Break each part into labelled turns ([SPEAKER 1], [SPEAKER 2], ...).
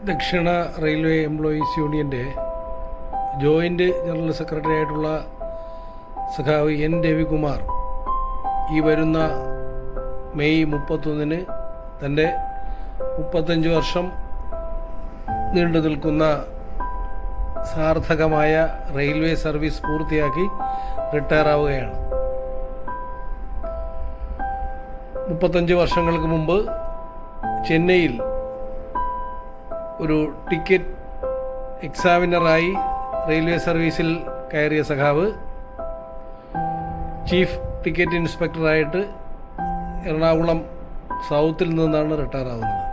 [SPEAKER 1] ദക്ഷിണ railway employees യൂണിയൻ്റെ joint general secretary ആയിട്ടുള്ള സഖാവ് എൻ രവികുമാർ ഈ വരുന്ന മെയ് 31 തൻ്റെ 35 വർഷം നീണ്ടു നിൽക്കുന്ന സാർത്ഥകമായ റെയിൽവേ സർവീസ് പൂർത്തിയാക്കി റിട്ടയർ ആവുകയാണ്. 35 വർഷങ്ങൾക്ക് മുമ്പ് ചെന്നൈയിൽ ഒരു ടിക്കറ്റ് എക്സാമിനറായി റെയിൽവേ സർവീസിൽ കയറിയ സഖാവ് ചീഫ് ടിക്കറ്റ് ഇൻസ്പെക്ടറായിട്ട് എറണാകുളം സൗത്തിൽ നിന്നാണ് റിട്ടയർ ആവുന്നത്.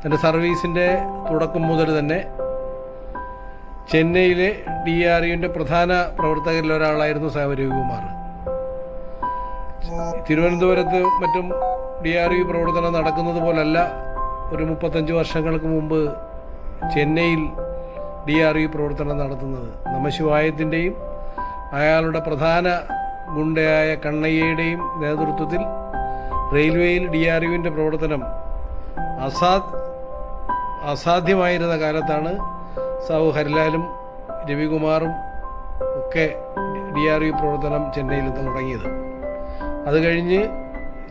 [SPEAKER 1] തൻ്റെ സർവീസിൻ്റെ തുടക്കം മുതൽ തന്നെ ചെന്നൈയിലെ DRUവിൻ്റെ പ്രധാന പ്രവർത്തകരിൽ ഒരാളായിരുന്നു സഖാവ് രവികുമാർ. തിരുവനന്തപുരത്ത് മറ്റും DRU പ്രവർത്തനം നടക്കുന്നത് പോലല്ല ഒരു 35 വർഷങ്ങൾക്ക് മുമ്പ് ചെന്നൈയിൽ DRU പ്രവർത്തനം നടത്തുന്നത്. നമശിവായത്തിൻ്റെയും അയാളുടെ പ്രധാന ഗുണ്ടയായ കണ്ണയ്യയുടെയും നേതൃത്വത്തിൽ റെയിൽവേയിൽ DRUവിൻ്റെ പ്രവർത്തനം അസാധ്യമായിരുന്ന കാലത്താണ് സാവു ഹരിലാലും രവികുമാറും ഒക്കെ DRU പ്രവർത്തനം ചെന്നൈയിൽ തുടങ്ങിയത്. അത് കഴിഞ്ഞ്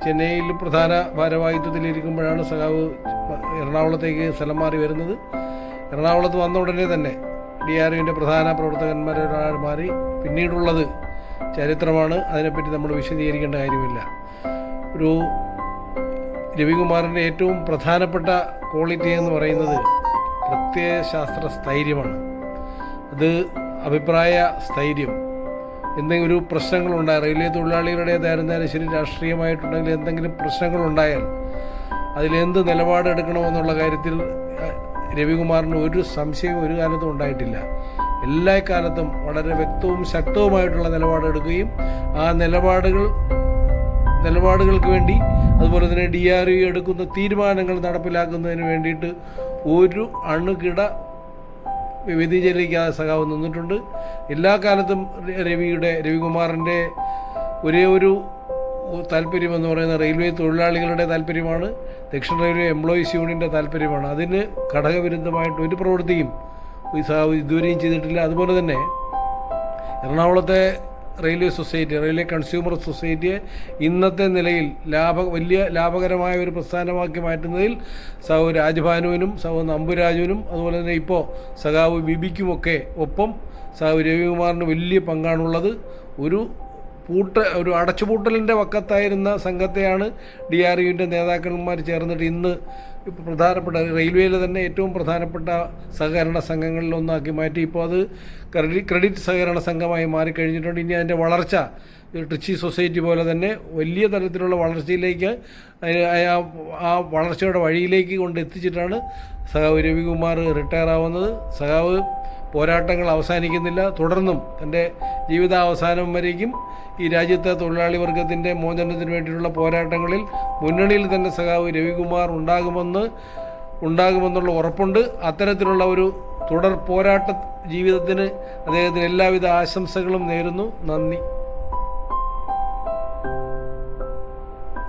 [SPEAKER 1] ചെന്നൈയിൽ പ്രധാന ഭാരവാഹിത്വത്തിലിരിക്കുമ്പോഴാണ് സഖാവ് എറണാകുളത്തേക്ക് സ്ഥലം മാറി വരുന്നത്. എറണാകുളത്ത് വന്ന ഉടനെ തന്നെ DRUവിൻ്റെ പ്രധാന പ്രവർത്തകന്മാരൊരാൾ മാറി. പിന്നീടുള്ളത് ചരിത്രമാണ്, അതിനെപ്പറ്റി നമ്മൾ വിശദീകരിക്കേണ്ട കാര്യമില്ല. ഒരു രവികുമാറിൻ്റെ ഏറ്റവും പ്രധാനപ്പെട്ട ക്വാളിറ്റി എന്ന് പറയുന്നത് പ്രത്യയശാസ്ത്ര സ്ഥൈര്യമാണ്. അത് അഭിപ്രായ സ്ഥൈര്യം. എന്തെങ്കിലും ഒരു പ്രശ്നങ്ങളുണ്ടായ റെയിൽവേ തൊഴിലാളികളുടേതായിരുന്നാലും ശരി, രാഷ്ട്രീയമായിട്ടുണ്ടെങ്കിൽ എന്തെങ്കിലും പ്രശ്നങ്ങളുണ്ടായാൽ അതിലെന്ത് നിലപാടെടുക്കണമെന്നുള്ള കാര്യത്തിൽ രവികുമാറിന് ഒരു സംശയവും ഒരു കാലത്തും ഉണ്ടായിട്ടില്ല. എല്ലാ കാലത്തും വളരെ വ്യക്തവും ശക്തവുമായിട്ടുള്ള നിലപാടെടുക്കുകയും ആ നിലപാടുകൾക്ക് വേണ്ടി, അതുപോലെ തന്നെ DRU എടുക്കുന്ന തീരുമാനങ്ങൾ നടപ്പിലാക്കുന്നതിന് വേണ്ടിയിട്ട് ഒരു അണുകിട വ്യതിചലിക്കാതെ സഖാവ് നിന്നിട്ടുണ്ട്. എല്ലാ കാലത്തും രവികുമാറിൻ്റെ ഒരേ ഒരു താല്പര്യമെന്ന് പറയുന്നത് റെയിൽവേ തൊഴിലാളികളുടെ താല്പര്യമാണ്, ദക്ഷിണ റെയിൽവേ എംപ്ലോയീസ് യൂണിയൻ്റെ താല്പര്യമാണ്. അതിന് ഘടകവിരുദ്ധമായിട്ട് ഒരു പ്രവൃത്തിയും സഖാവ് ഇതുവരെയും ചെയ്തിട്ടില്ല. അതുപോലെ തന്നെ എറണാകുളത്തെ റെയിൽവേ സൊസൈറ്റി, റെയിൽവേ കൺസ്യൂമർ സൊസൈറ്റിയെ ഇന്നത്തെ നിലയിൽ വലിയ ലാഭകരമായ ഒരു പ്രസ്ഥാനമാക്കി മാറ്റുന്നതിൽ സഖാവ് രാജ്ഭാനുവിനും സഖാവ് നമ്പുരാജുവിനും അതുപോലെ തന്നെ ഇപ്പോൾ സഖാവ് ബിബിക്കുമൊക്കെ ഒപ്പം സഖാവ് രവികുമാറിന് വലിയ പങ്കാണുള്ളത്. ഒരു അടച്ചുപൂട്ടലിൻ്റെ വക്കത്തായിരുന്ന സംഘത്തെയാണ് DRUവിൻ്റെ നേതാക്കന്മാർ ചേർന്നിട്ട് ഇന്ന് പ്രധാനപ്പെട്ട റെയിൽവേയിലെ തന്നെ ഏറ്റവും പ്രധാനപ്പെട്ട സഹകരണ സംഘങ്ങളിലൊന്നാക്കി മാറ്റി. ഇപ്പോൾ അത് ക്രെഡിറ്റ് സഹകരണ സംഘമായി മാറിക്കഴിഞ്ഞിട്ടുണ്ട്. ഇനി അതിൻ്റെ വളർച്ച ട്രിച്ചി സൊസൈറ്റി പോലെ തന്നെ വലിയ തരത്തിലുള്ള വളർച്ചയിലേക്ക്, ആ വളർച്ചയുടെ വഴിയിലേക്ക് കൊണ്ടെത്തിച്ചിട്ടാണ് സഖാവ് രവികുമാർ റിട്ടയർ ആവുന്നത്. സഖാവ് പോരാട്ടങ്ങൾ അവസാനിക്കുന്നില്ല, തുടർന്നും തൻ്റെ ജീവിതാവസാനം വരേക്കും ഈ രാജ്യത്തെ തൊഴിലാളി വർഗത്തിൻ്റെ മോചനത്തിന് വേണ്ടിയിട്ടുള്ള പോരാട്ടങ്ങളിൽ മുന്നണിയിൽ തന്നെ സഖാവ് രവികുമാർ ഉണ്ടാകുമെന്നുള്ള ഉറപ്പുണ്ട്. അത്തരത്തിലുള്ള ഒരു തുടർ പോരാട്ട ജീവിതത്തിന് അദ്ദേഹത്തിന് എല്ലാവിധ ആശംസകളും നേരുന്നു. നന്ദി.